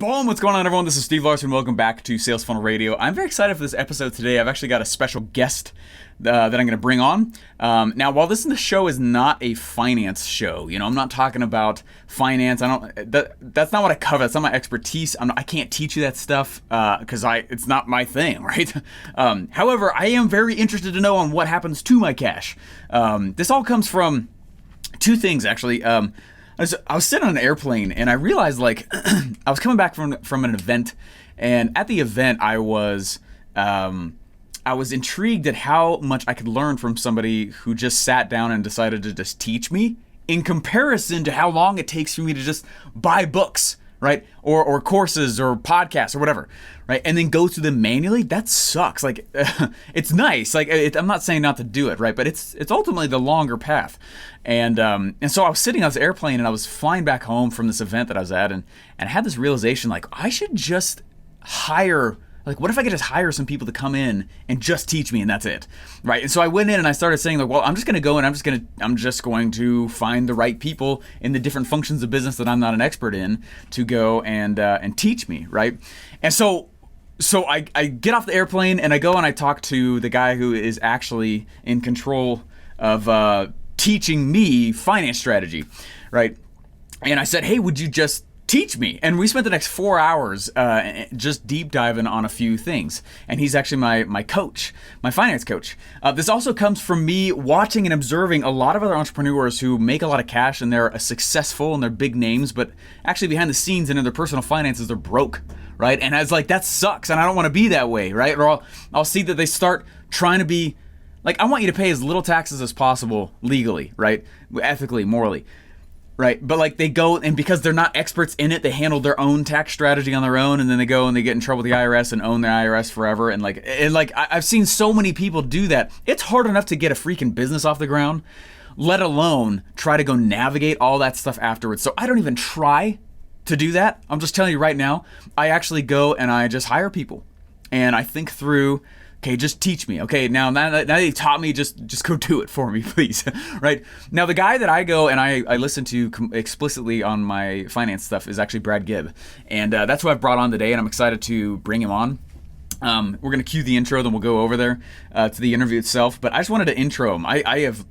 Boom! What's going on, everyone? This is Steve Larsen. Welcome back to Sales Funnel Radio. I'm very excited for this episode today. I've actually got a special guest that I'm going to bring on. Now, while this show is not a finance show, I'm not talking about finance. That's not what I cover. That's not my expertise. I can't teach you that stuff because it's not my thing, right? However, I am very interested to know on what happens to my cash. This all comes from two things, actually. I was sitting on an airplane and I realized I was coming back from an event, and at the event I was intrigued at how much I could learn from somebody who just sat down and decided to just teach me in comparison to how long it takes for me to just buy books, right? Or courses or podcasts or whatever, right? And then go through them manually. That sucks. It's nice. I'm not saying not to do it, right? But it's ultimately the longer path. And so I was sitting on this airplane and I was flying back home from this event that I was at, and I had this realization, I should just hire, what if I could just hire some people to come in and just teach me and that's it, right? And so I went in and I started saying, I'm just going to go and I'm just going to find the right people in the different functions of business that I'm not an expert in to go and teach me, right? And so I get off the airplane and I go and I talk to the guy who is actually in control of teaching me finance strategy, right? And I said, hey, would you just teach me? And we spent the next 4 hours just deep diving on a few things. And he's actually my coach, my finance coach. This also comes from me watching and observing a lot of other entrepreneurs who make a lot of cash and they're successful and they're big names, but actually behind the scenes and in their personal finances, they're broke, right? And I was like, that sucks. And I don't want to be that way, right? Or I'll see that they start trying to be I want you to pay as little taxes as possible legally, right? Ethically, morally, right? But they go, and because they're not experts in it, they handle their own tax strategy on their own, and then they go and they get in trouble with the IRS and own the IRS forever. And I've seen so many people do that. It's hard enough to get a freaking business off the ground, let alone try to go navigate all that stuff afterwards. So I don't even try to do that. I'm just telling you right now, I actually go and I just hire people, and I think through, okay, just teach me. Okay, now that you taught me, just go do it for me, please. Right? Now, the guy that I go and I listen to explicitly on my finance stuff is actually Brad Gibb. And that's who I've brought on today, and I'm excited to bring him on. We're going to cue the intro, then we'll go over there to the interview itself. But I just wanted to intro him. I have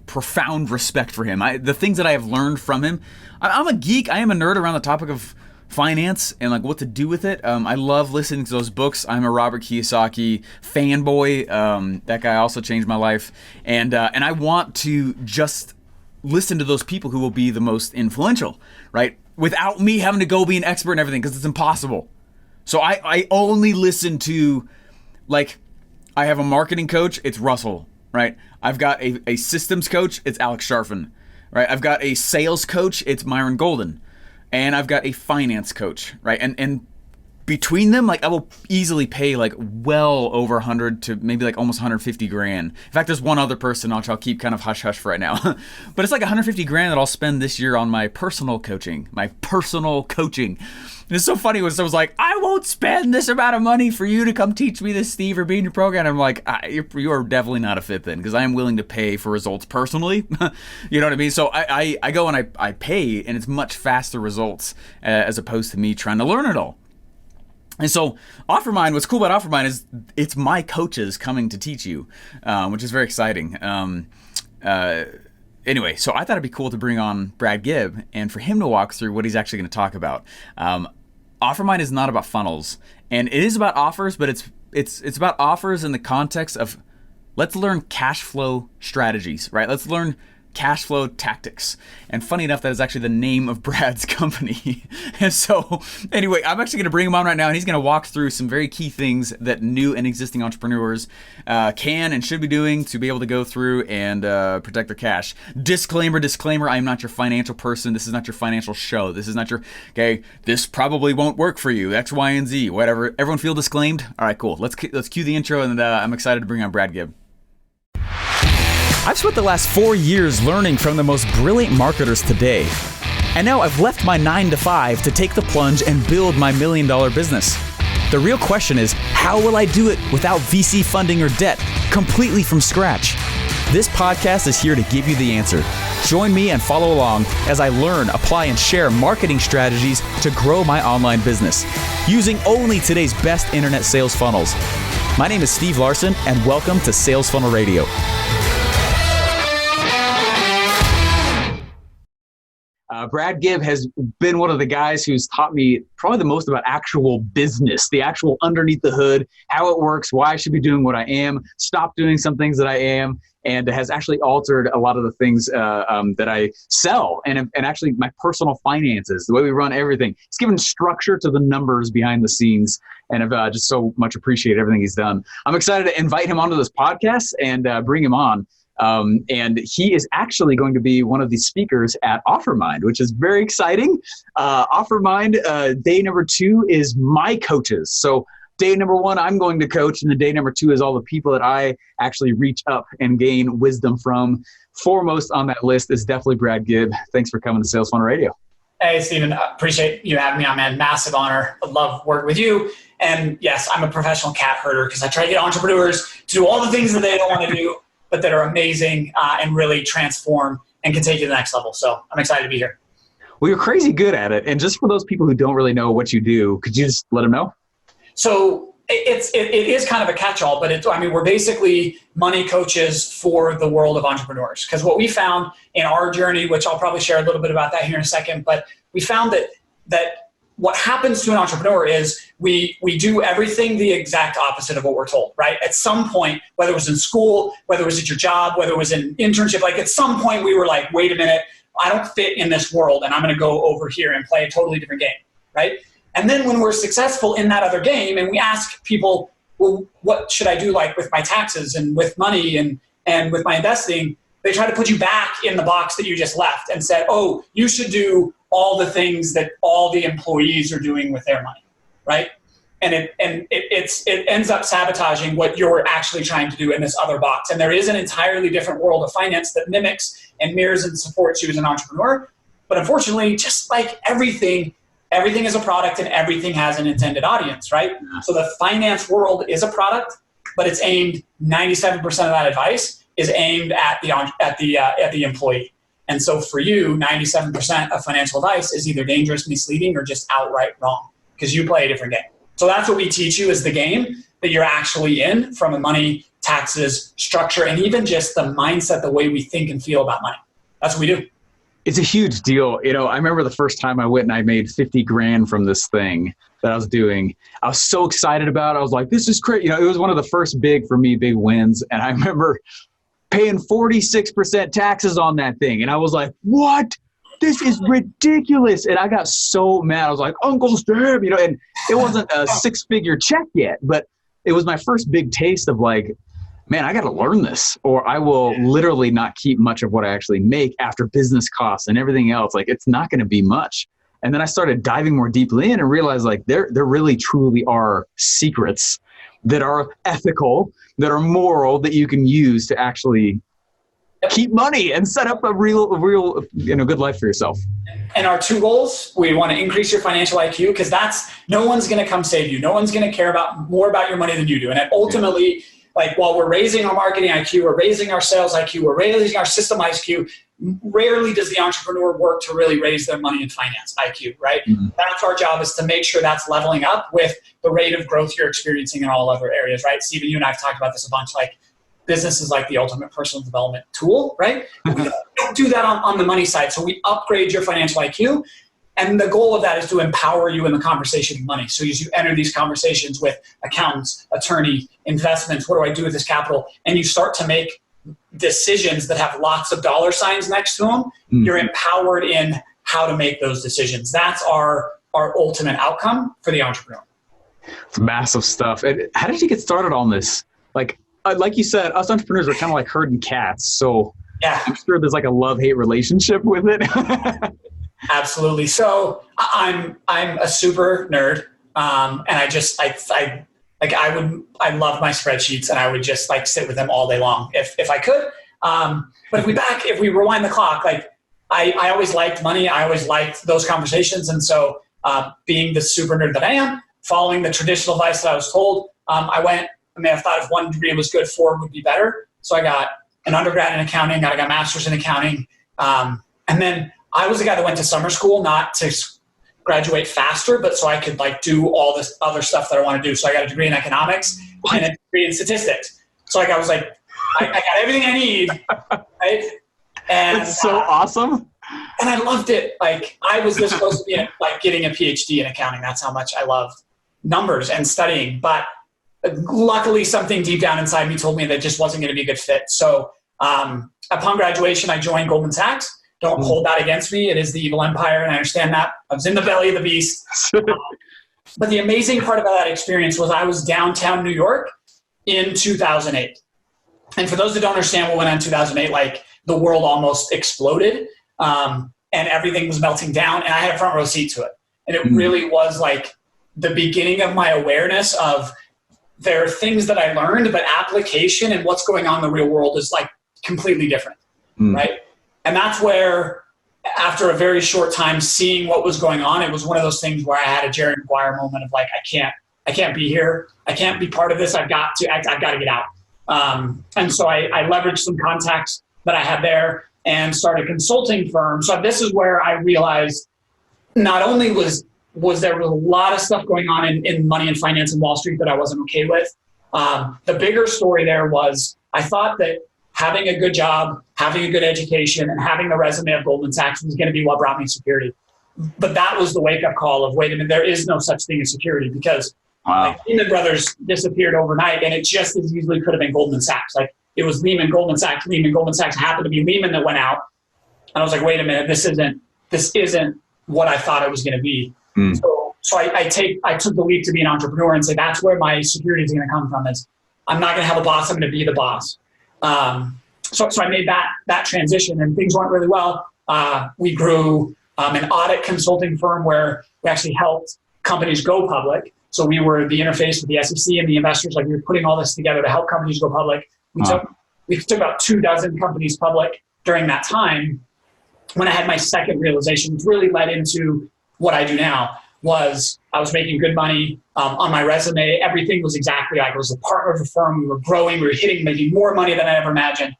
profound respect for him. The things that I have learned from him. I'm a geek. I am a nerd around the topic of finance and what to do with it. I love listening to those books. I'm a Robert Kiyosaki fanboy. That guy also changed my life, and I want to just listen to those people who will be the most influential, right? Without me having to go be an expert in everything, because it's impossible. So I only listen to, I have a marketing coach, it's Russell, right? I've got a systems coach, it's Alex Sharfin, right? I've got a sales coach, it's Myron Golden. And I've got a finance coach, right? And between them, I will easily pay well over 100 to maybe almost 150 grand. In fact, there's one other person which I'll keep kind of hush hush for right now. But it's 150 grand that I'll spend this year on my personal coaching. And it's so funny when someone's like, I won't spend this amount of money for you to come teach me this, Steve, or be in your program. I'm like, you are definitely not a fit then, because I am willing to pay for results personally. You know what I mean? So I go and I pay, and it's much faster results as opposed to me trying to learn it all. And so OfferMind, what's cool about OfferMind is it's my coaches coming to teach you, which is very exciting. Anyway, so I thought it'd be cool to bring on Brad Gibb and for him to walk through what he's actually going to talk about. OfferMind is not about funnels, and it is about offers, but it's about offers in the context of let's learn cash flow strategies, right? Let's learn cash flow tactics. And funny enough, that is actually the name of Brad's company. And so anyway, I'm actually going to bring him on right now, and he's going to walk through some very key things that new and existing entrepreneurs can and should be doing to be able to go through and protect their cash. Disclaimer, I am not your financial person. This is not your financial show. This is not your, okay, this probably won't work for you, X, Y, and Z, whatever. Everyone feel disclaimed? All right, cool. Let's cue the intro, and I'm excited to bring on Brad Gibb. I've spent the last 4 years learning from the most brilliant marketers today. And now I've left my 9-to-5 to take the plunge and build my $1 million business. The real question is, how will I do it without VC funding or debt, completely from scratch? This podcast is here to give you the answer. Join me and follow along as I learn, apply, and share marketing strategies to grow my online business using only today's best internet sales funnels. My name is Steve Larsen, and welcome to Sales Funnel Radio. Brad Gibb has been one of the guys who's taught me probably the most about actual business, the actual underneath the hood, how it works, why I should be doing what I am, stop doing some things that I am, and has actually altered a lot of the things that I sell and actually my personal finances, the way we run everything. He's given structure to the numbers behind the scenes, and I've just so much appreciated everything he's done. I'm excited to invite him onto this podcast and bring him on. And he is actually going to be one of the speakers at OfferMind, which is very exciting. OfferMind, day number 2 is my coaches. So day number 1, I'm going to coach, and then day number 2 is all the people that I actually reach up and gain wisdom from. Foremost on that list is definitely Brad Gibb. Thanks for coming to Sales Funnel Radio. Hey, Stephen, appreciate you having me on, man. Massive honor. I love working with you. And yes, I'm a professional cat herder because I try to get entrepreneurs to do all the things that they don't want to do, but that are amazing and really transform and can take you to the next level. So I'm excited to be here. Well, you're crazy good at it. And just for those people who don't really know what you do, could you just let them know? So it is kind of a catch-all, but we're basically money coaches for the world of entrepreneurs. Because what we found in our journey, which I'll probably share a little bit about that here in a second, but we found that what happens to an entrepreneur is we do everything the exact opposite of what we're told, right? At some point, whether it was in school, whether it was at your job, whether it was an internship, like at some point we were like, wait a minute, I don't fit in this world and I'm going to go over here and play a totally different game, right? And then when we're successful in that other game and we ask people, well, what should I do like with my taxes and with money and with my investing? They try to put you back in the box that you just left and said, oh, you should do all the things that all the employees are doing with their money, right? And it ends up sabotaging what you're actually trying to do in this other box. And there is an entirely different world of finance that mimics and mirrors and supports you as an entrepreneur. But unfortunately, just like everything is a product and everything has an intended audience, right? So the finance world is a product, but it's aimed, 97% of that advice is aimed at the employee. And so for you, 97% of financial advice is either dangerous, misleading, or just outright wrong because you play a different game. So that's what we teach you is the game that you're actually in from a money, taxes, structure, and even just the mindset, the way we think and feel about money. That's what we do. It's a huge deal. I remember the first time I went and I made 50 grand from this thing that I was doing. I was so excited about it. I was like, this is great. It was one of the first big wins. And I remember paying 46% taxes on that thing. And I was like, what? This is ridiculous. And I got so mad. I was like, Uncle Stab, and it wasn't a 6-figure check yet, but it was my first big taste of like, man, I got to learn this or I will literally not keep much of what I actually make after business costs and everything else. Like it's not going to be much. And then I started diving more deeply in and realized like there really truly are secrets that are ethical, that are moral, that you can use to actually keep money and set up a real good life for yourself. And our 2 goals, we want to increase your financial IQ because no one's going to come save you. No one's going to care more about your money than you do. And ultimately, like while we're raising our marketing IQ, we're raising our sales IQ, we're raising our system IQ, rarely does the entrepreneur work to really raise their money and finance IQ, right? Mm-hmm. That's our job, is to make sure that's leveling up with the rate of growth you're experiencing in all other areas, right? Stephen, you and I have talked about this a bunch, like business is like the ultimate personal development tool, right? We don't do that on the money side. So we upgrade your financial IQ. And the goal of that is to empower you in the conversation of money. So as you enter these conversations with accountants, attorney, investments, what do I do with this capital? And you start to make decisions that have lots of dollar signs next to them, you're empowered in how to make those decisions. That's our ultimate outcome for the entrepreneur. It's massive stuff. And how did you get started on this? Like you said, us entrepreneurs are kind of like herding cats. So yeah, I'm sure there's like a love-hate relationship with it. Absolutely. So I'm a super nerd. And I love my spreadsheets and I would just like sit with them all day long if I could. But if we rewind the clock, like I always liked money. I always liked those conversations. And so being the super nerd that I am, following the traditional advice that I was told, I thought if 1 degree was good, 4 would be better. So I got an undergrad in accounting, I got a master's in accounting, And then I was the guy that went to summer school, not to graduate faster, but so I could like do all this other stuff that I want to do. So I got a degree in economics and a degree in statistics. So like I was like, I got everything I need, right? And that's so awesome. And I loved it. Like I was this close to being like getting a PhD in accounting. That's how much I loved numbers and studying. But luckily, something deep down inside me told me that just wasn't going to be a good fit. So upon graduation, I joined Goldman Sachs. Don't hold that against me. It is the evil empire, and I understand that. I was in the belly of the beast. But the amazing part about that experience was I was downtown New York in 2008. And for those that don't understand what went on in 2008, like the world almost exploded and everything was melting down, and I had a front row seat to it. And it really was like the beginning of my awareness of there are things that I learned, but application and what's going on in the real world is like completely different, right? And that's where, after a very short time seeing what was going on, it was one of those things where I had a Jerry Maguire moment of like, I can't be here. I can't be part of this. I've got to get out. And so I leveraged some contacts that I had there and started a consulting firm. So this is where I realized not only was there a lot of stuff going on in money and finance and Wall Street that I wasn't okay with. The bigger story there was I thought that having a good job, having a good education, and having the resume of Goldman Sachs was going to be what brought me security. But that was the wake-up call of, wait a minute, there is no such thing as security, because like Lehman Brothers disappeared overnight, and it just as easily could have been Goldman Sachs. Like it was Lehman, Goldman Sachs, happened to be Lehman that went out. And I was like, wait a minute, this isn't what I thought it was going to be. So I took the leap to be an entrepreneur and say, that's where my security is going to come from. Is I'm not going to have a boss, I'm going to be the boss. So I made that transition, and things went really well. We grew an audit consulting firm where we actually helped companies go public. So we were the interface with the SEC and the investors. Like we were putting all this together to help companies go public. We took about 24 companies public during that time. When I had my second realization, which really led into what I do now, was I was making good money on my resume. Everything was exactly like I was a partner of a firm. We were growing. We were making more money than I ever imagined.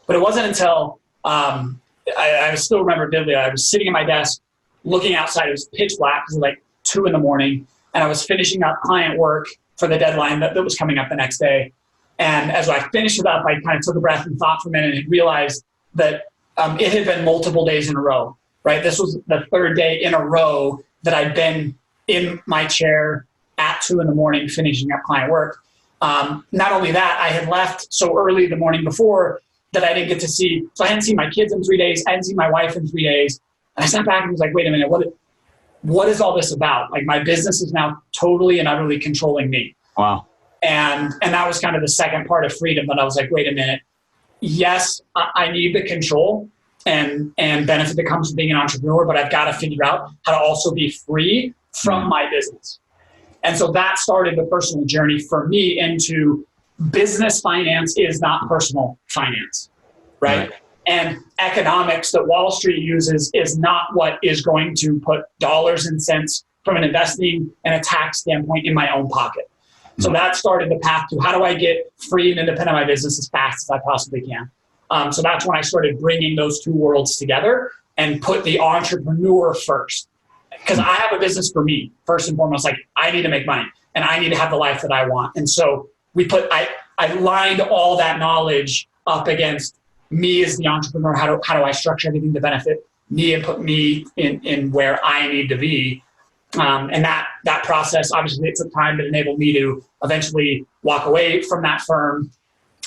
But it wasn't until I still remember vividly. I was sitting at my desk, looking outside. It was pitch black. It was like 2 a.m, and I was finishing up client work for the deadline that was coming up the next day. And as I finished it up, I kind of took a breath and thought for a minute and realized that it had been multiple days in a row. Right, this was the third day in a row that I'd been in my chair at 2 a.m. finishing up client work. Not only that, I had left so early the morning before that I didn't get to see. So I hadn't seen my kids in 3 days. I hadn't seen my wife in 3 days. And I sat back and was like, wait a minute, what is all this about? Like my business is now totally and utterly controlling me. Wow. And that was kind of the second part of freedom that I was like, wait a minute. Yes, I need the control and benefit that comes from being an entrepreneur, but I've got to figure out how to also be free from my business. And so that started the personal journey for me into business finance is not personal finance, right? And economics that Wall Street uses is not what is going to put dollars and cents from an investing and a tax standpoint in my own pocket. So that started the path to how do I get free and independent of my business as fast as I possibly can. So that's when I started bringing those two worlds together and put the entrepreneur first. Because I have a business for me, first and foremost. Like I need to make money and I need to have the life that I want. And so I lined all that knowledge up against me as the entrepreneur. How do I structure everything to benefit me and put me in where I need to be? And that process, obviously it took time to enable me to eventually walk away from that firm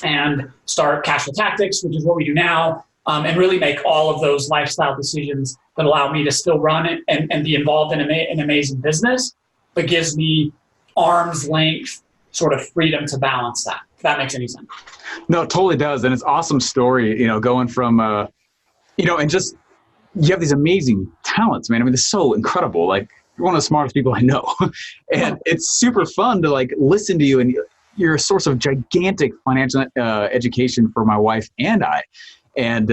and start Cashflow Tactics, which is what we do now, and really make all of those lifestyle decisions that allow me to still run it and be involved in an amazing business, but gives me arm's length sort of freedom to balance that, if that makes any sense. No, it totally does. And it's an awesome story, going from, and just, you have these amazing talents, man. I mean, it's so incredible. Like, you're one of the smartest people I know. And it's super fun to like listen to you, and you're a source of gigantic financial education for my wife and I, and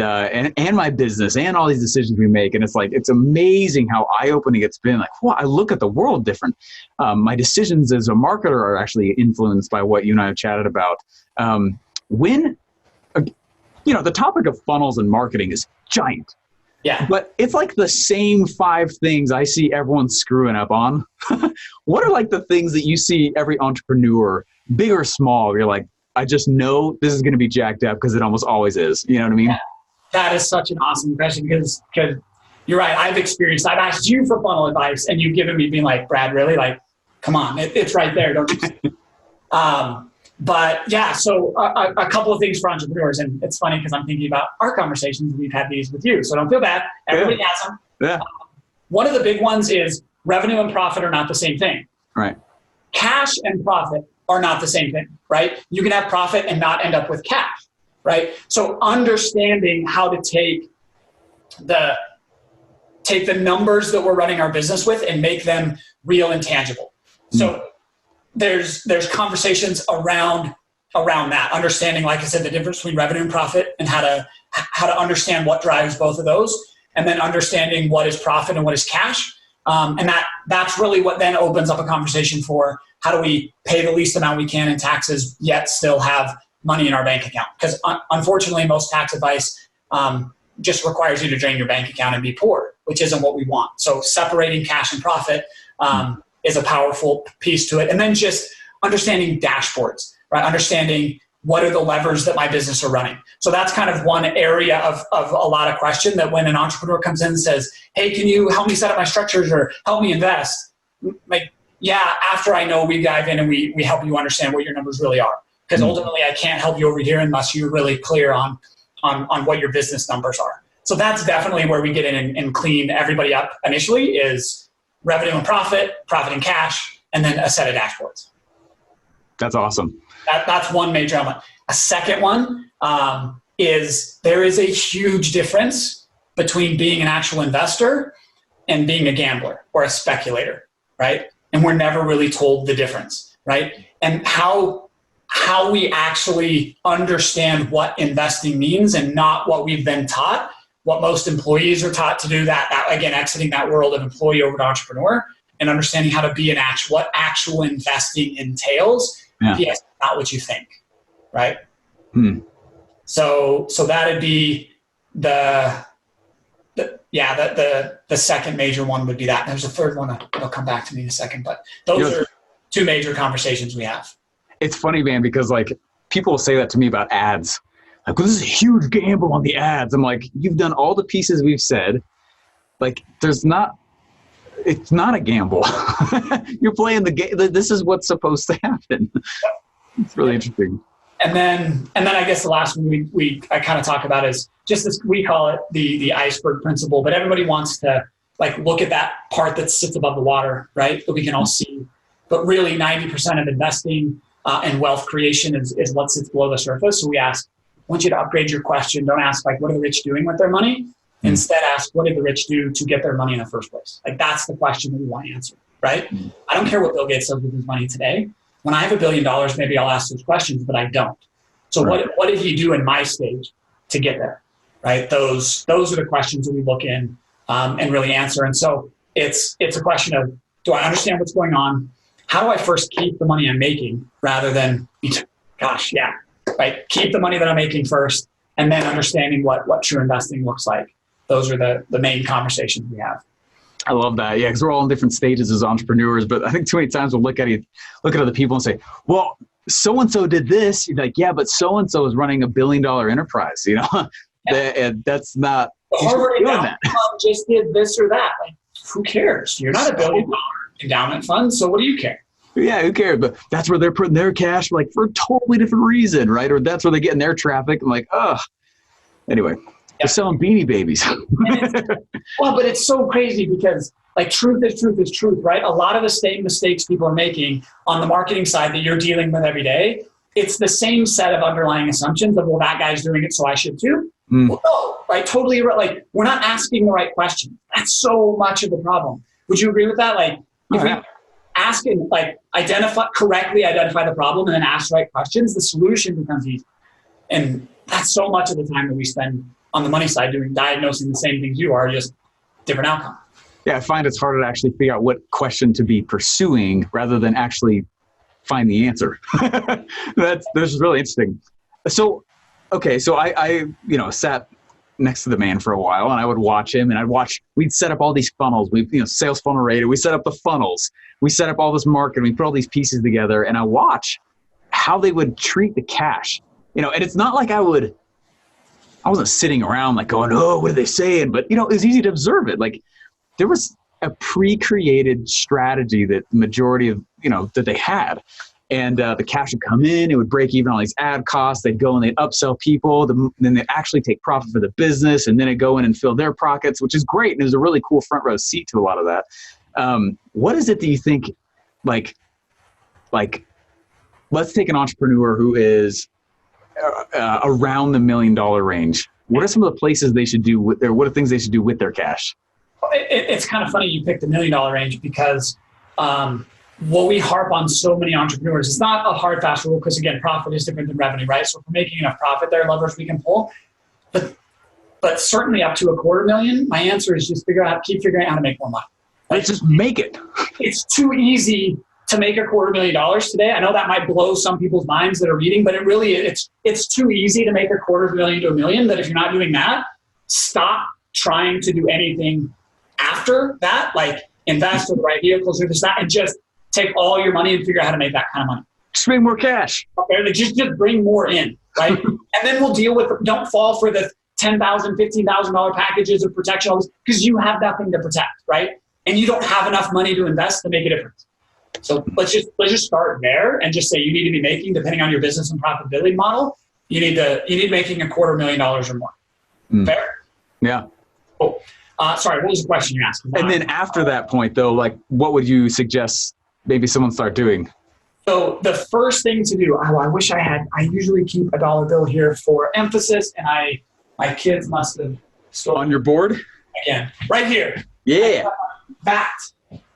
my business and all these decisions we make. And it's like, it's amazing how eye-opening it's been. Like, wow, I look at the world different. My decisions as a marketer are actually influenced by what you and I have chatted about. The topic of funnels and marketing is giant. Yeah. But it's like the same 5 things I see everyone screwing up on. What are like the things that you see every entrepreneur, big or small, you're like, I just know this is going to be jacked up because it almost always is. You know what I mean? Yeah. That is such an awesome question because you're right. I've asked you for funnel advice and you've given me being like, Brad, really? Like, come on, it's right there. Don't you see? But yeah, so a couple of things for entrepreneurs. And it's funny because I'm thinking about our conversations. We've had these with you. So don't feel bad. Everybody has them. Yeah. One of the big ones is revenue and profit are not the same thing. Right. Cash and profit are not the same thing, right? You can have profit and not end up with cash, right? So understanding how to take the numbers that we're running our business with and make them real and tangible. So there's conversations around that, understanding, like I said, the difference between revenue and profit and how to understand what drives both of those, and then understanding what is profit and what is cash. And that's really what then opens up a conversation for how do we pay the least amount we can in taxes, yet still have money in our bank account? Because unfortunately, most tax advice just requires you to drain your bank account and be poor, which isn't what we want. So separating cash and profit is a powerful piece to it. And then just understanding dashboards, right? Understanding what are the levers that my business are running. So that's kind of one area of a lot of question that when an entrepreneur comes in and says, hey, can you help me set up my structures or help me invest? Like, yeah, after I know, we dive in and we help you understand what your numbers really are. Because ultimately I can't help you over here unless you're really clear on what your business numbers are. So that's definitely where we get in and clean everybody up initially is revenue and profit and cash, and then a set of dashboards. That's awesome. That's one major element. A second one is there is a huge difference between being an actual investor and being a gambler or a speculator, right? And we're never really told the difference, right? And how we actually understand what investing means and not what we've been taught, what most employees are taught to do, that again, exiting that world of employee over to entrepreneur and understanding how to be what actual investing entails. Yeah. Yes, not what you think, right? So that'd be the second major one would be that. There's a third one that'll come back to me in a second, but those are 2 major conversations we have. It's funny, man, because like people will say that to me about ads. Like, well, this is a huge gamble on the ads. I'm like, you've done all the pieces we've said. Like, it's not a gamble. You're playing the game. This is what's supposed to happen. It's really interesting. And then I guess the last one I kind of talk about is just this, we call it the iceberg principle, but everybody wants to like look at that part that sits above the water, right? That we can all see. But really 90% of investing and wealth creation is what sits below the surface. So we ask, I want you to upgrade your question. Don't ask like, what are the rich doing with their money? Instead, ask, what did the rich do to get their money in the first place? Like, that's the question that we want to answer, right? I don't care what Bill Gates does with his money today. When I have $1 billion, maybe I'll ask those questions, but I don't. So what did he do in my stage to get there, right? Those are the questions that we look in and really answer. And so it's a question of, do I understand what's going on? How do I first keep the money I'm making rather than, right? Keep the money that I'm making first, and then understanding what true investing looks like. Those are the main conversations we have. I love that. Yeah, because we're all in different stages as entrepreneurs. But I think too many times we'll look at other people and say, well, so-and-so did this. You're like, yeah, but so-and-so is running $1 billion enterprise, you know? Yeah. That's not Harvard endowment fund just did this or that. Like, who cares? You're not $1 billion endowment fund, so what do you care? Yeah, who cares? But that's where they're putting their cash, like for a totally different reason, right? Or that's where they're getting their traffic. I'm like, anyway. They're selling Beanie Babies. But it's so crazy because like truth is truth, right? A lot of the same mistakes people are making on the marketing side that you're dealing with every day, it's the same set of underlying assumptions of, well, that guy's doing it, so I should too. Well, no, right? Totally. Like, we're not asking the right question. That's so much of the problem. Would you agree with that? Like, if we ask and like correctly identify the problem and then ask the right questions, the solution becomes easy. And that's so much of the time that we spend on the money side diagnosing the same things you are, just different outcome. Yeah, I find it's harder to actually figure out what question to be pursuing rather than actually find the answer. This is really interesting. So, okay, so I sat next to the man for a while, and I would watch him, and we'd set up all these funnels. Sales funnel rater. We set up the funnels. We set up all this marketing. We put all these pieces together, and I watch how they would treat the cash. And it's not like I wasn't sitting around like going, oh, what are they saying? But, it was easy to observe it. Like there was a pre-created strategy that the majority of, that they had. And the cash would come in, it would break even all these ad costs. They'd go and they'd upsell people. Then they'd actually take profit for the business, and then it'd go in and fill their pockets, which is great. And it was a really cool front row seat to a lot of that. What is it that you think, like, let's take an entrepreneur who is around the $1 million range. What are some of the places they should do what are things they should do with their cash? It's kind of funny you picked the $1 million range because what we harp on so many entrepreneurs, it's not a hard, fast rule because, again, profit is different than revenue, right? So if we're making enough profit, there are levers we can pull. But certainly up to $250,000, my answer is just keep figuring out how to make more money. Let's just make it. It's too easy to make $250,000 today. I know that might blow some people's minds that are reading, but it's too easy to make $250,000 to $1 million that if you're not doing that, stop trying to do anything after that, like invest in the right vehicles or this, that, and just take all your money and figure out how to make that kind of money. Just bring more cash. Okay, just bring more in, right? And then we'll deal with, don't fall for the $10,000, $15,000 packages of protection because you have nothing to protect, right? And you don't have enough money to invest to make a difference. So let's just start there and just say you need to be making, depending on your business and profitability model, you need making $250,000 or more. Fair? Yeah. Cool. Sorry, what was the question you asked? And then after that point, though, like, what would you suggest maybe someone start doing? So the first thing to do, I usually keep a dollar bill here for emphasis, and my kids must have stolen. On your board? Again, right here. Yeah. That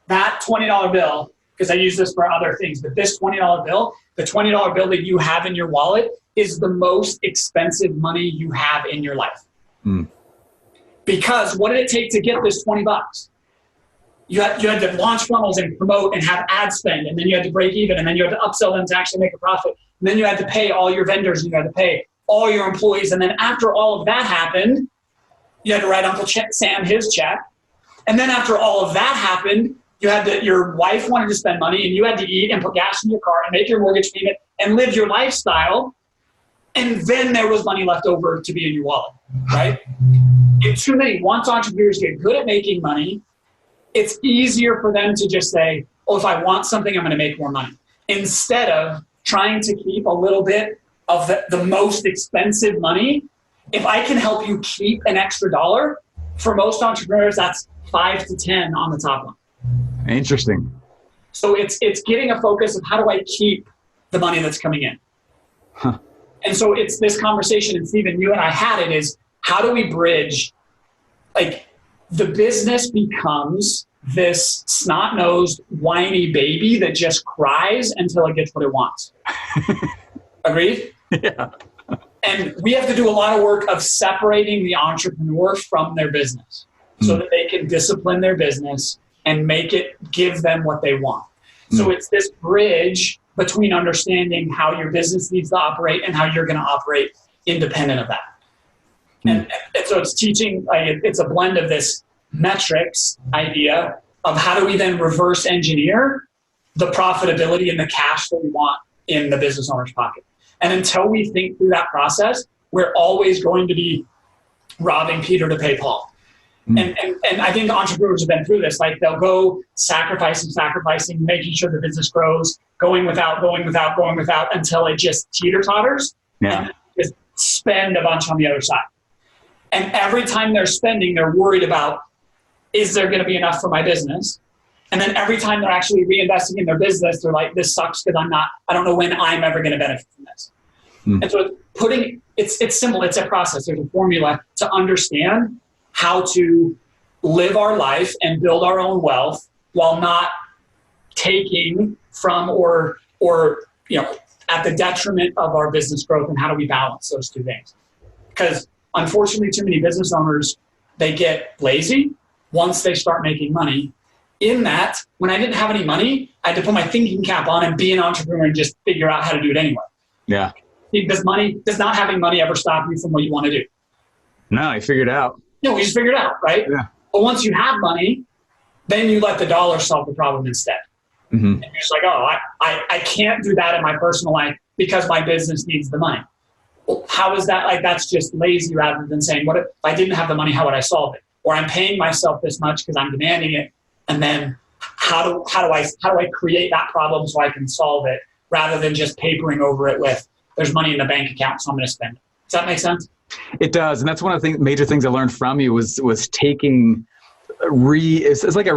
$20 bill, because I use this for other things, but this $20 bill, the $20 bill that you have in your wallet is the most expensive money you have in your life. Because what did it take to get this $20? You had to launch funnels and promote and have ad spend, and then you had to break even, and then you had to upsell them to actually make a profit. And then you had to pay all your vendors, and you had to pay all your employees. And then after all of that happened, you had to write Uncle Sam his check. And then after all of that happened, your wife wanted to spend money, and you had to eat and put gas in your car and make your mortgage payment and live your lifestyle. And then there was money left over to be in your wallet, right? Once entrepreneurs get good at making money, it's easier for them to just say, oh, if I want something, I'm going to make more money. Instead of trying to keep a little bit of the most expensive money. If I can help you keep an extra dollar, for most entrepreneurs, that's 5 to 10 on the top line. Interesting. So it's getting a focus of how do I keep the money that's coming in? And so it's this conversation, and Stephen, you and I had it, is how do we bridge, like, the business becomes this snot-nosed, whiny baby that just cries until it gets what it wants. Agreed? Yeah. And we have to do a lot of work of separating the entrepreneur from their business so that they can discipline their business and give them what they want. So it's this bridge between understanding how your business needs to operate and how you're going to operate independent of that. And so it's teaching, it's a blend of this metrics idea of how do we then reverse engineer the profitability and the cash that we want in the business owner's pocket. And until we think through that process, we're always going to be robbing Peter to pay Paul. And I think entrepreneurs have been through this. Like, they'll go sacrificing, making sure the business grows, going without until it just teeter-totters. Yeah. And just spend a bunch on the other side. And every time they're spending, they're worried about, is there going to be enough for my business? And then every time they're actually reinvesting in their business, they're like, this sucks because I don't know when I'm ever going to benefit from this. And so it's simple. It's a process. There's a formula to understand how to live our life and build our own wealth while not taking from or at the detriment of our business growth. And how do we balance those two things? Because unfortunately, too many business owners, they get lazy once they start making money. In that, when I didn't have any money, I had to put my thinking cap on and be an entrepreneur and just figure out how to do it anyway. Yeah. Does not having money ever stop you from what you want to do? No, I figured it out. No, we just figured it out, right? Yeah. But once you have money, then you let the dollar solve the problem instead. Mm-hmm. And you're just like, oh, I can't do that in my personal life because my business needs the money. Well, how is that? Like, that's just lazy rather than saying, what if I didn't have the money, how would I solve it? Or I'm paying myself this much because I'm demanding it. And then how do I create that problem so I can solve it rather than just papering over it with, there's money in the bank account, so I'm going to spend it. Does that make sense? It does. And that's one of the major things I learned from you was taking it's like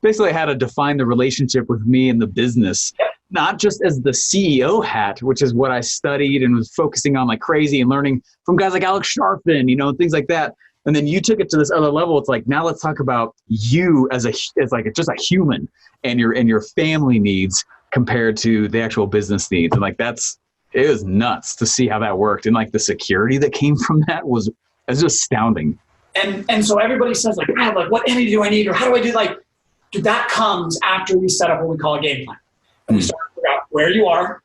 basically I had to define the relationship with me and the business, not just as the CEO hat, which is what I studied and was focusing on like crazy and learning from guys like Alex Sharfin, things like that. And then you took it to this other level. It's like, now let's talk about you as just a human and your family needs compared to the actual business needs. And like, it was nuts to see how that worked. And like the security that came from that was just astounding. And so everybody says like, man, like what entity do I need? Or how do I do that comes after we set up what we call a game plan. And we start to figure out where you are,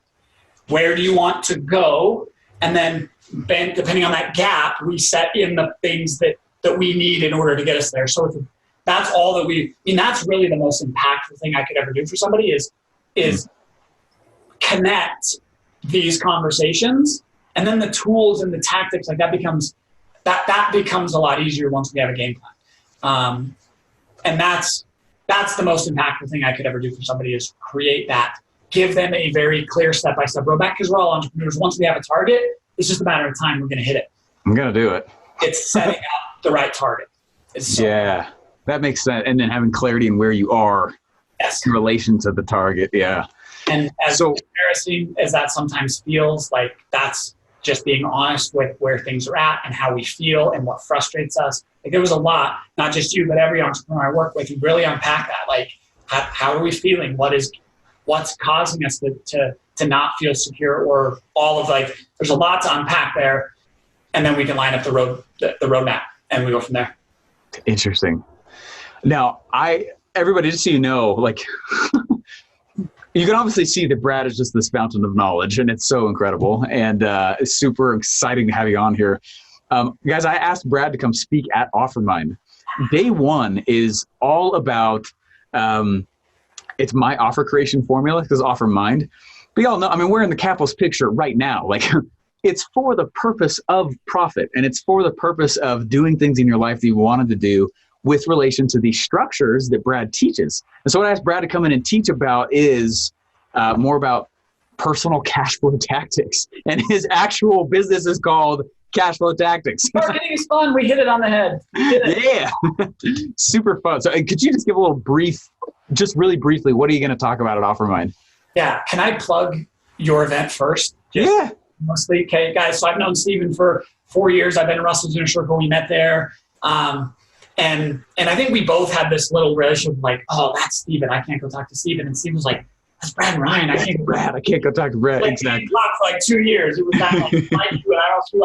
where do you want to go, and then depending on that gap, we set in the things that we need in order to get us there. So that's all that that's really the most impactful thing I could ever do for somebody is connect these conversations, and then the tools and the tactics, like that becomes a lot easier once we have a game plan. And that's the most impactful thing I could ever do for somebody is create that, give them a very clear step-by-step roadmap, because we're all entrepreneurs. Once we have a target, it's just a matter of time we're going to hit it. I'm going to do it. It's setting up the right target. Yeah, that makes sense. And then having clarity in where you are in relation to the target. Yeah. And as embarrassing as that sometimes feels, like that's just being honest with where things are at and how we feel and what frustrates us. Like there was a lot, not just you, but every entrepreneur I work with who really unpack that. Like, how are we feeling? What's causing us to not feel secure, or all of there's a lot to unpack there. And then we can line up the roadmap and we go from there. Interesting. Now, everybody, just so you know, like, you can obviously see that Brad is just this fountain of knowledge, and it's so incredible, and it's super exciting to have you on here. Guys, I asked Brad to come speak at OfferMind. Day one is all about, it's my offer creation formula, because OfferMind. But y'all know, we're in the capitalist picture right now. Like, it's for the purpose of profit, and it's for the purpose of doing things in your life that you wanted to do with relation to these structures that Brad teaches. And so what I asked Brad to come in and teach about is more about personal cash flow tactics. And his actual business is called Cashflow Tactics. Marketing is fun. We hit it on the head. Yeah. Super fun. So could you just give a little brief, just really briefly, what are you going to talk about at OfferMind? Yeah. Can I plug your event first? Yeah. Mostly. Okay, guys. So I've known Stephen for 4 years. I've been in Russell's Inner Circle. We met there. And I think we both had this little relationship like, oh, that's Stephen. I can't go talk to Stephen. And Stephen was like, that's Brad and Ryan. I can't go talk to Brad. Exactly. We talked for 2 years. It was that like you and I also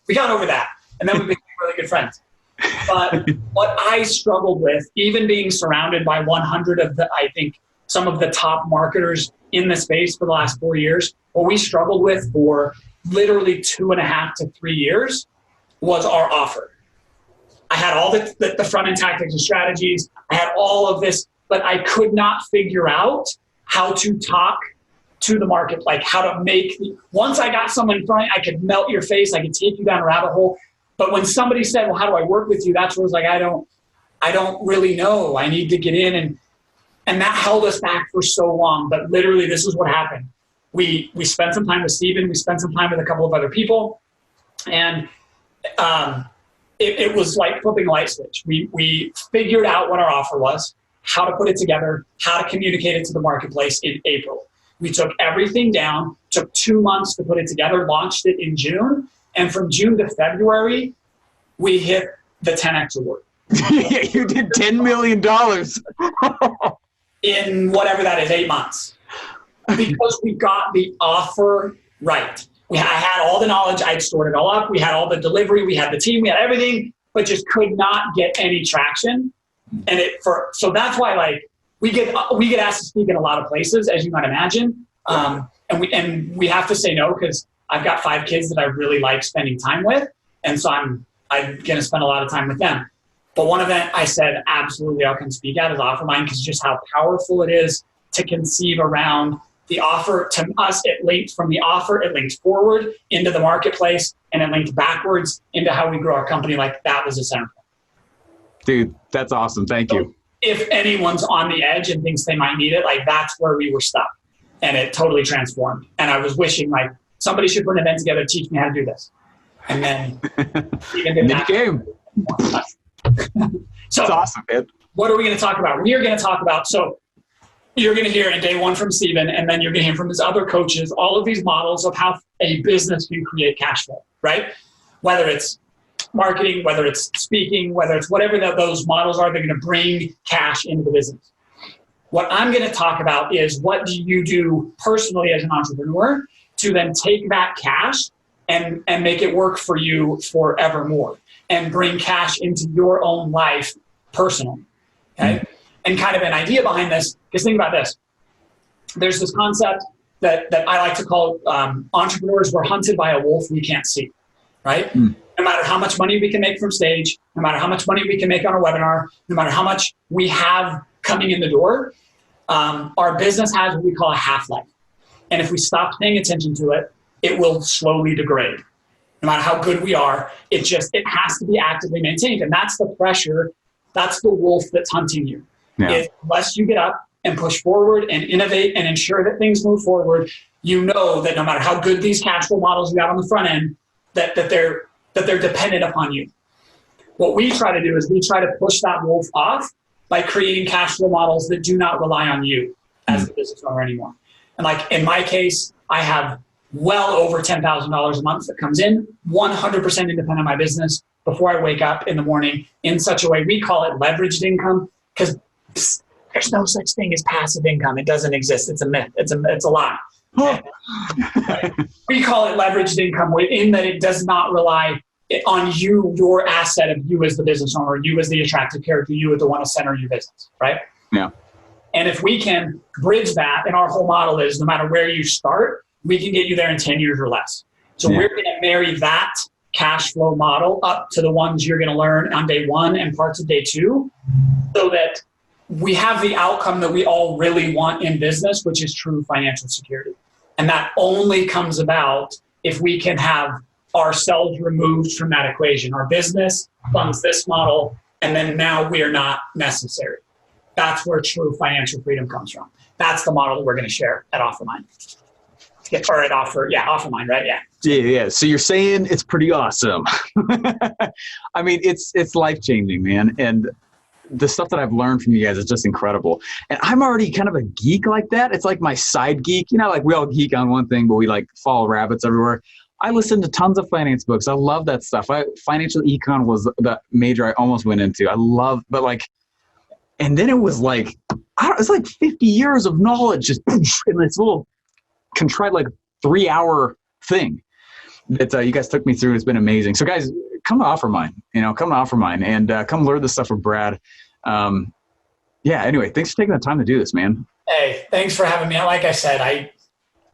we got over that. And then we became really good friends. But what I struggled with, even being surrounded by 100 of I think some of the top marketers in the space for the last 4 years, what we struggled with for literally 2.5 to 3 years was our offer. I had all the front-end tactics and strategies. I had all of this, but I could not figure out how to talk to the market, like how to once I got someone in front, I could melt your face. I could take you down a rabbit hole. But when somebody said, well, how do I work with you? That's where it was like, I don't really know. I need to get in. And that held us back for so long. But literally, this is what happened. We spent some time with Stephen. We spent some time with a couple of other people. And it was like flipping a light switch. We figured out what our offer was, how to put it together, how to communicate it to the marketplace in April. We took everything down, took 2 months to put it together, launched it in June. And from June to February, we hit the 10X award. You did $10 million. In whatever that is, 8 months. Because we got the offer right. I had all the knowledge. I'd stored it all up. We had all the delivery. We had the team. We had everything, but just could not get any traction. And so that's why we get asked to speak in a lot of places, as you might imagine. And we have to say no because I've got 5 kids that I really like spending time with, and so I'm I'm going to spend a lot of time with them. But one event I said, absolutely, I'll come speak at is OfferMind, because just how powerful it is to conceive around the offer. To us, it linked from the offer, it linked forward into the marketplace, and it linked backwards into how we grow our company. Like, that was a center point. Dude, that's awesome. Thank you. If anyone's on the edge and thinks they might need it, like, that's where we were stuck. And it totally transformed. And I was wishing, like, somebody should put an event together to teach me how to do this. And then even did that. So that's awesome, man. What are we going to talk about? We are going to talk about, so you're going to hear in day one from Steven, and then you're going to hear from his other coaches, all of these models of how a business can create cash flow, right? Whether it's marketing, whether it's speaking, whether it's whatever those models are, they're going to bring cash into the business. What I'm going to talk about is, what do you do personally as an entrepreneur to then take that cash and make it work for you forevermore and bring cash into your own life personally, okay? And kind of an idea behind this, because think about this. There's this concept that I like to call entrepreneurs were hunted by a wolf we can't see, right? No matter how much money we can make from stage, no matter how much money we can make on a webinar, no matter how much we have coming in the door, our business has what we call a half-life. And if we stop paying attention to it, it will slowly degrade. No matter how good we are, it has to be actively maintained. And that's the pressure, that's the wolf that's hunting you. Yeah. Unless you get up and push forward and innovate and ensure that things move forward, you know that no matter how good these cash flow models you have on the front end, that they're dependent upon you. What we try to do is we try to push that wolf off by creating cash flow models that do not rely on you as the business owner anymore. And like in my case, I have well over $10,000 a month that comes in, 100% independent of my business before I wake up in the morning, in such a way, we call it leveraged income, because there's no such thing as passive income. It doesn't exist. It's a myth. It's a lie. Right? We call it leveraged income in that it does not rely on you, your asset of you as the business owner, you as the attractive character, you as the one to center your business, right? Yeah. And if we can bridge that, and our whole model is no matter where you start, we can get you there in 10 years or less. So we're going to marry that cash flow model up to the ones you're going to learn on day one and parts of day two, so that we have the outcome that we all really want in business, which is true financial security. And that only comes about if we can have ourselves removed from that equation. Our business funds this model, and then now we are not necessary. That's where true financial freedom comes from. That's the model that we're going to share at OfferMind. OfferMind, right? Yeah. Yeah. So you're saying it's pretty awesome. I mean, it's life-changing, man. And the stuff that I've learned from you guys is just incredible. And I'm already kind of a geek like that. It's like my side geek. You know, like we all geek on one thing, but we like follow rabbits everywhere. I listen to tons of finance books. I love that stuff. Financial econ was the major I almost went into. And then it was like, it's like 50 years of knowledge just in this little contrived like 3-hour thing that you guys took me through. Has been amazing. So guys, come to OfferMind, and come learn this stuff from Brad. Anyway, thanks for taking the time to do this, man. Hey, thanks for having me. Like I said, I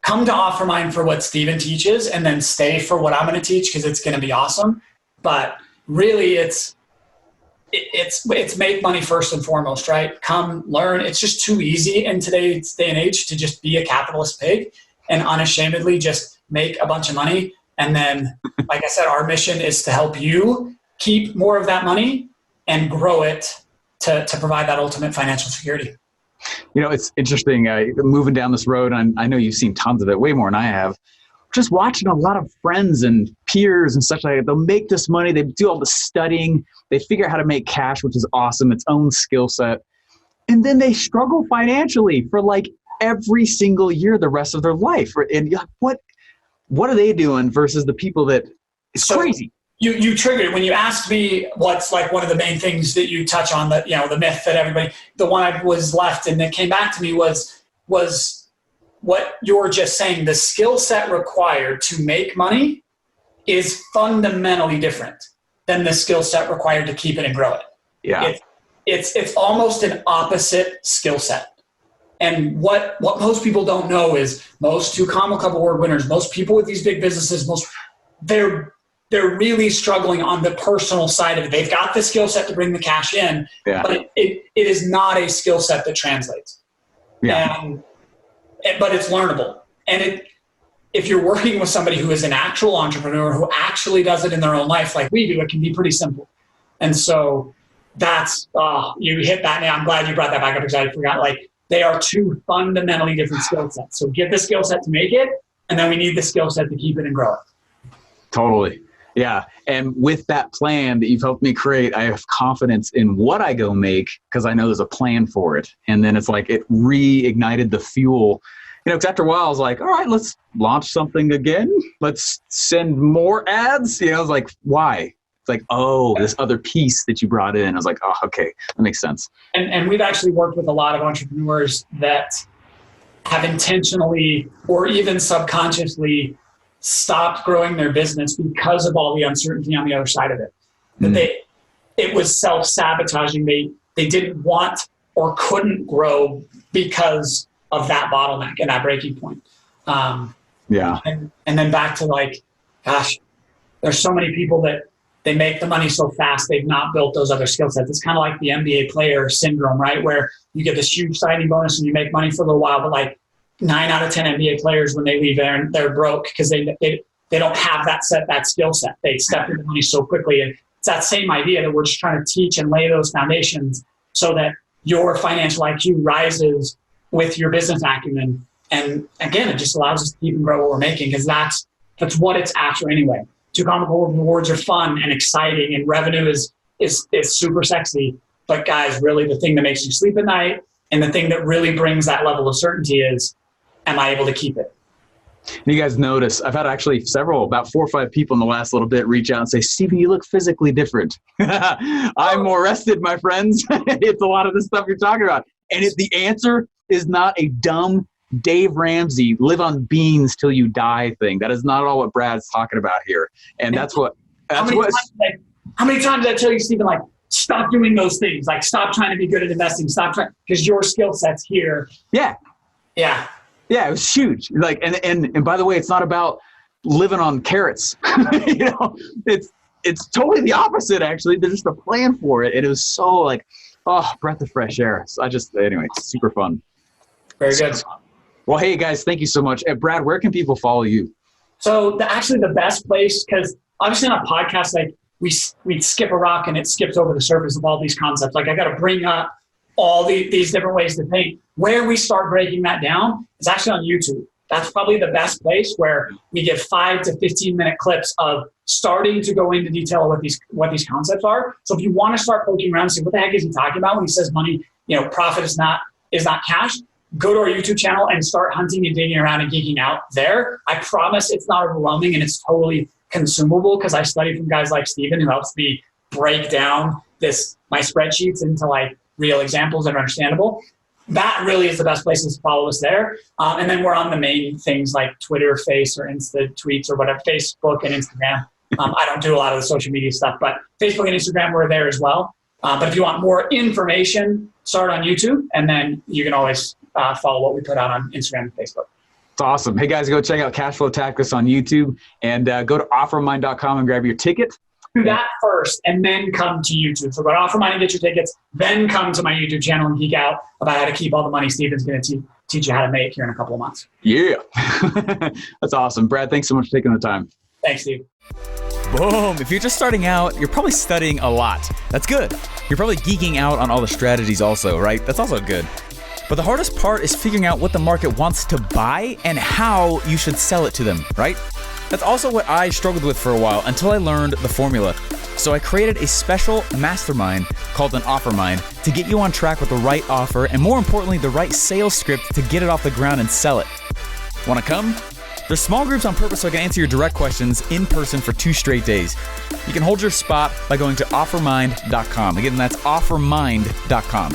come to OfferMind for what Steven teaches, and then stay for what I'm going to teach, because it's going to be awesome. But really, it's make money first and foremost, right? Come learn. It's just too easy in today's day and age to just be a capitalist pig and unashamedly just make a bunch of money. And then, like I said, our mission is to help you keep more of that money and grow it to provide that ultimate financial security. You know, it's interesting moving down this road, and I know you've seen tons of it, way more than I have. Just watching a lot of friends and peers and such like that. They'll make this money, they do all the studying, they figure out how to make cash, which is awesome, its own skill set. And then they struggle financially for like every single year the rest of their life. And you're like, what are they doing versus the people that it's crazy. You triggered when you asked me what's like one of the main things that you touch on, that, you know, the myth that everybody, the one I was left and that came back to me was what you're just saying. The skill set required to make money is fundamentally different than the skill set required to keep it and grow it. Yeah. It's almost an opposite skill set. And what most people don't know is most 2 Comma Club award winners, most people with these big businesses, they're they're really struggling on the personal side of it. They've got the skill set to bring the cash in, but it is not a skill set that translates. But it's learnable. And if you're working with somebody who is an actual entrepreneur who actually does it in their own life like we do, it can be pretty simple. And so that's, you hit that now. I'm glad you brought that back up because I forgot, like, they are two fundamentally different skill sets. So get the skill set to make it, and then we need the skill set to keep it and grow it. Totally. Yeah. And with that plan that you've helped me create, I have confidence in what I go make because I know there's a plan for it. And then it's like it reignited the fuel. Because after a while I was like, all right, let's launch something again. Let's send more ads. I was like, why? It's like, oh, this other piece that you brought in. I was like, oh, okay, that makes sense. And we've actually worked with a lot of entrepreneurs that have intentionally or even subconsciously stopped growing their business because of all the uncertainty on the other side of it. It was self-sabotaging. They didn't want or couldn't grow because of that bottleneck and that breaking point. And then back to like, gosh, there's so many people that they make the money so fast, they've not built those other skill sets. It's kind of like the NBA player syndrome, right? Where you get this huge signing bonus and you make money for a little while, but like 9 out of 10 NBA players, when they leave there, and they're broke because they don't have that skill set. They step into money so quickly. And it's that same idea that we're just trying to teach and lay those foundations so that your financial IQ rises with your business acumen. And again, it just allows us to keep and grow what we're making because that's what it's after anyway. Too Comical rewards are fun and exciting, and revenue is super sexy. But guys, really the thing that makes you sleep at night and the thing that really brings that level of certainty is, am I able to keep it? You guys notice, I've had actually about 4 or 5 people in the last little bit reach out and say, Stephen, you look physically different. I'm more rested, my friends. It's a lot of the stuff you're talking about. And the answer is not a dumb Dave Ramsey, live on beans till you die thing. That is not all what Brad's talking about here. And how many times did I tell you, Stephen, like, stop doing those things. Like, stop trying to be good at investing. Stop trying, because your skill set's here. Yeah. Yeah. Yeah, it was huge. Like, and by the way, it's not about living on carrots. It's totally the opposite, actually. There's just a plan for it. And it was so like, breath of fresh air. So anyway, it's super fun. Very good. Well, hey guys, thank you so much. Brad, where can people follow you? So actually the best place, because obviously on a podcast, like we skip a rock and it skips over the surface of all these concepts. Like I got to bring up all these different ways to think. Where we start breaking that down is actually on YouTube. That's probably the best place where we give 5 to 15 minute clips of starting to go into detail of what these concepts are. So if you want to start poking around and see what the heck is he talking about when he says money, profit is not cash, go to our YouTube channel and start hunting and digging around and geeking out there. I promise it's not overwhelming and it's totally consumable because I study from guys like Stephen who helps me break down my spreadsheets into like real examples that are understandable. That really is the best places to follow us there. And then we're on the main things like Twitter, Face, or Insta tweets or whatever, Facebook and Instagram. I don't do a lot of the social media stuff, but Facebook and Instagram, we're there as well. But if you want more information, start on YouTube, and then you can always follow what we put out on Instagram and Facebook. It's awesome. Hey guys, go check out Cashflow Tactics on YouTube and go to offermind.com and grab your ticket. Do that first and then come to YouTube. So go to Offermind and get your tickets, then come to my YouTube channel and geek out about how to keep all the money Stephen's going to teach you how to make here in a couple of months. Yeah. That's awesome. Brad, thanks so much for taking the time. Thanks, Steve. Boom. If you're just starting out, you're probably studying a lot. That's good. You're probably geeking out on all the strategies also, right? That's also good. But the hardest part is figuring out what the market wants to buy and how you should sell it to them, right? That's also what I struggled with for a while until I learned the formula. So I created a special mastermind called an Offermind to get you on track with the right offer and more importantly, the right sales script to get it off the ground and sell it. Want to come? There's small groups on purpose so I can answer your direct questions in person for 2 straight days. You can hold your spot by going to offermind.com. Again, that's offermind.com.